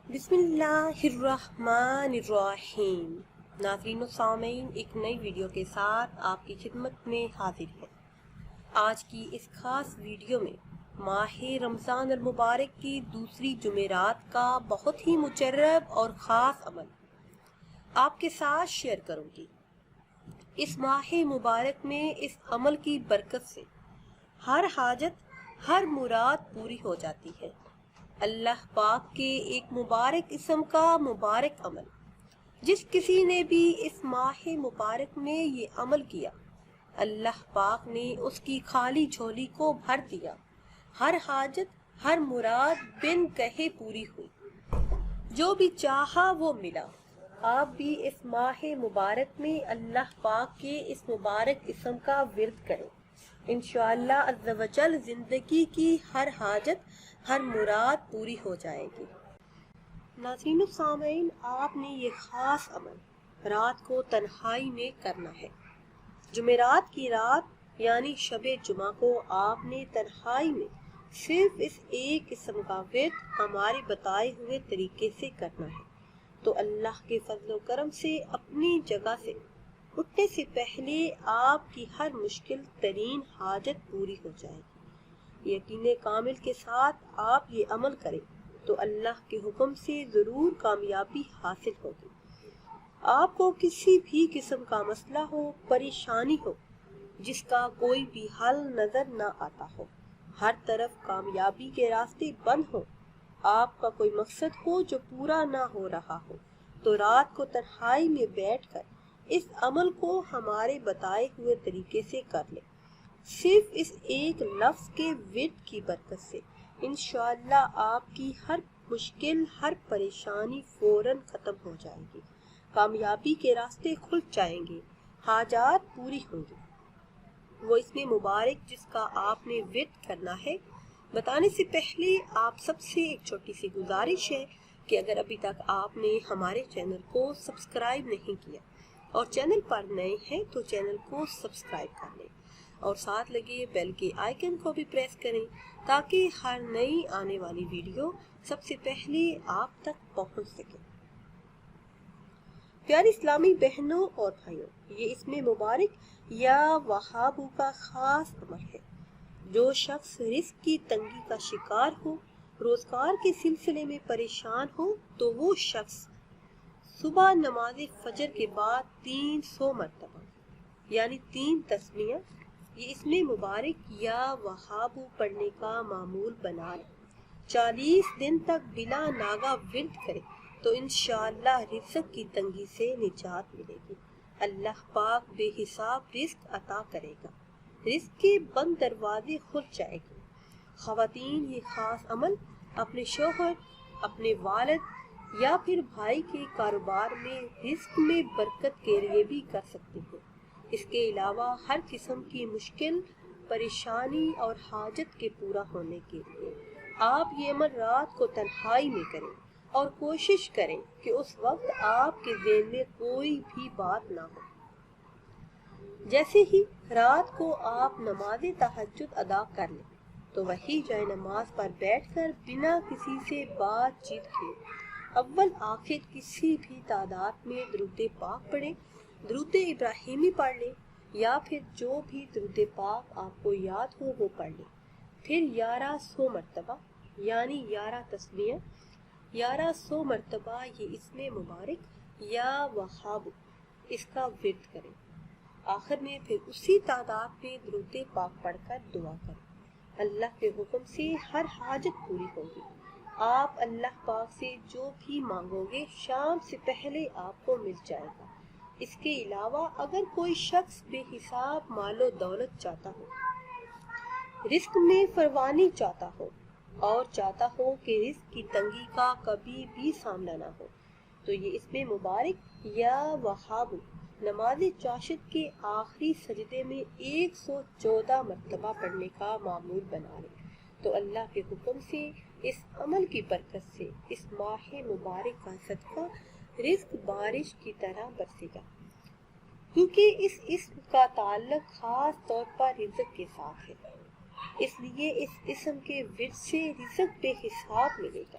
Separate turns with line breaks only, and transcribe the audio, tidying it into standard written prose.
بسم اللہ الرحمن الرحیم۔ ناظرین و سامعین، ایک نئی ویڈیو کے ساتھ آپ کی خدمت میں حاضر ہیں۔ آج کی اس خاص ویڈیو میں ماہ رمضان المبارک کی دوسری جمعرات کا بہت ہی مجرب اور خاص عمل آپ کے ساتھ شیئر کروں گی۔ اس ماہ مبارک میں اس عمل کی برکت سے ہر حاجت، ہر مراد پوری ہو جاتی ہے۔ اللہ پاک کے ایک مبارک اسم کا مبارک عمل، جس کسی نے بھی اس ماہ مبارک میں یہ عمل کیا، اللہ پاک نے اس کی خالی جھولی کو بھر دیا۔ ہر حاجت، ہر مراد بن کہے پوری ہوئی، جو بھی چاہا وہ ملا۔ آپ بھی اس ماہ مبارک میں اللہ پاک کے اس مبارک اسم کا ورد کریں۔ انشاءاللہ عز و جل زندگی کی ہر حاجت، ہر مراد پوری ہو جائے گی۔ ناظرین و سامعین، آپ نے یہ خاص عمل رات کو تنہائی میں کرنا ہے۔ جمعرات کی رات یعنی شب جمعہ کو آپ نے تنہائی میں صرف اس ایک قسم کا ورد ہمارے بتائے ہوئے طریقے سے کرنا ہے، تو اللہ کے فضل و کرم سے اپنی جگہ سے اٹھنے سے پہلے آپ کی ہر مشکل ترین حاجت پوری ہو جائے گی۔ یقین کامل کے ساتھ آپ یہ عمل کریں تو اللہ کے حکم سے ضرور کامیابی حاصل ہوگی۔ آپ کو کسی بھی قسم کا مسئلہ ہو، پریشانی ہو، جس کا کوئی بھی حل نظر نہ آتا ہو، ہر طرف کامیابی کے راستے بند ہو، آپ کا کوئی مقصد ہو جو پورا نہ ہو رہا ہو، تو رات کو تنہائی میں بیٹھ کر اس عمل کو ہمارے بتائے ہوئے طریقے سے کر لیں۔ صرف اس ایک لفظ کے ورد کی برکت سے انشاءاللہ آپ کی ہر مشکل، ہر پریشانی فوراً ختم ہو جائے گی، کامیابی کے راستے کھل جائیں گے، حاجات پوری ہوں گی۔ وہ اسم مبارک جس کا آپ نے ورد کرنا ہے، بتانے سے پہلے آپ سب سے ایک چھوٹی سی گزارش ہے کہ اگر ابھی تک آپ نے ہمارے چینل کو سبسکرائب نہیں کیا اور چینل پر نئے ہیں تو چینل کو سبسکرائب کر لیں اور ساتھ لگے بیل کے آئیکن کو بھی پریس کریں تاکہ ہر نئی آنے والی ویڈیو سب سے پہلے آپ تک پہنچ سکے۔ پیاری اسلامی بہنوں اور بھائیوں، یہ اسم مبارک یا وہابو کا خاص عمل ہے۔ جو شخص رزق کی تنگی کا شکار ہو، روزگار کے سلسلے میں پریشان ہو، تو وہ شخص صبح نماز فجر کے بعد 300 مرتبہ یعنی 3 تسمیہ یہ اسم مبارک یا وہابو پڑھنے کا معمول بنا لے، 40 دن تک بلا ناغہ ورد کرے تو انشاءاللہ رزق کی تنگی سے نجات ملے گی۔ اللہ پاک بے حساب رزق عطا کرے گا، رزق کے بند دروازے کھل جائے گے۔ خواتین یہ خاص عمل اپنے شوہر، اپنے والد یا پھر بھائی کے کاروبار میں رزق میں برکت کے لیے بھی کر سکتی ہیں۔ اس کے علاوہ ہر قسم کی مشکل، پریشانی اور حاجت کے پورا ہونے کے لیے آپ یہ عمل رات کو تنہائی میں کریں اور کوشش کریں کہ اس وقت آپ کے ذہن میں کوئی بھی بات نہ ہو۔ جیسے ہی رات کو آپ نماز تہجد ادا کر لیں تو وہی جائے نماز پر بیٹھ کر بنا کسی سے بات چیت کیے اول آخر کسی بھی تعداد میں درود پاک پڑھیں، درود ابراہیمی پڑھ لیں یا پھر جو بھی درود پاک آپ کو یاد ہو وہ پڑھ لیں۔ پھر 1100 مرتبہ یعنی 11 تسمیہ 1100 مرتبہ یہ اسم مبارک یا وہابو اس کا ورد کریں۔ آخر میں پھر اسی تعداد میں درود پاک پڑھ کر دعا کریں۔ اللہ کے حکم سے ہر حاجت پوری ہوگی۔ آپ اللہ پاک سے جو بھی مانگو گے شام سے پہلے آپ کو مل جائے گا۔ اس کے علاوہ اگر کوئی شخص بے حساب مال و دولت چاہتا ہو، رزق میں فراوانی چاہتا ہو اور چاہتا ہو کہ رزق کی تنگی کا کبھی بھی سامنا نہ ہو، تو یہ اسم مبارک یا وہابو نماز چاشت کے آخری سجدے میں 114 مرتبہ پڑھنے کا معمول بنا لیں تو اللہ کے حکم سے اس عمل کی برکت سے اس ماہ مبارک کا صدقہ رزق بارش کی طرح برسے گا، کیونکہ اس اسم کا تعلق خاص طور پر رزق کے ساتھ ہے، اس لیے اس اسم کے ورد سے رزق بے حساب ملے گا،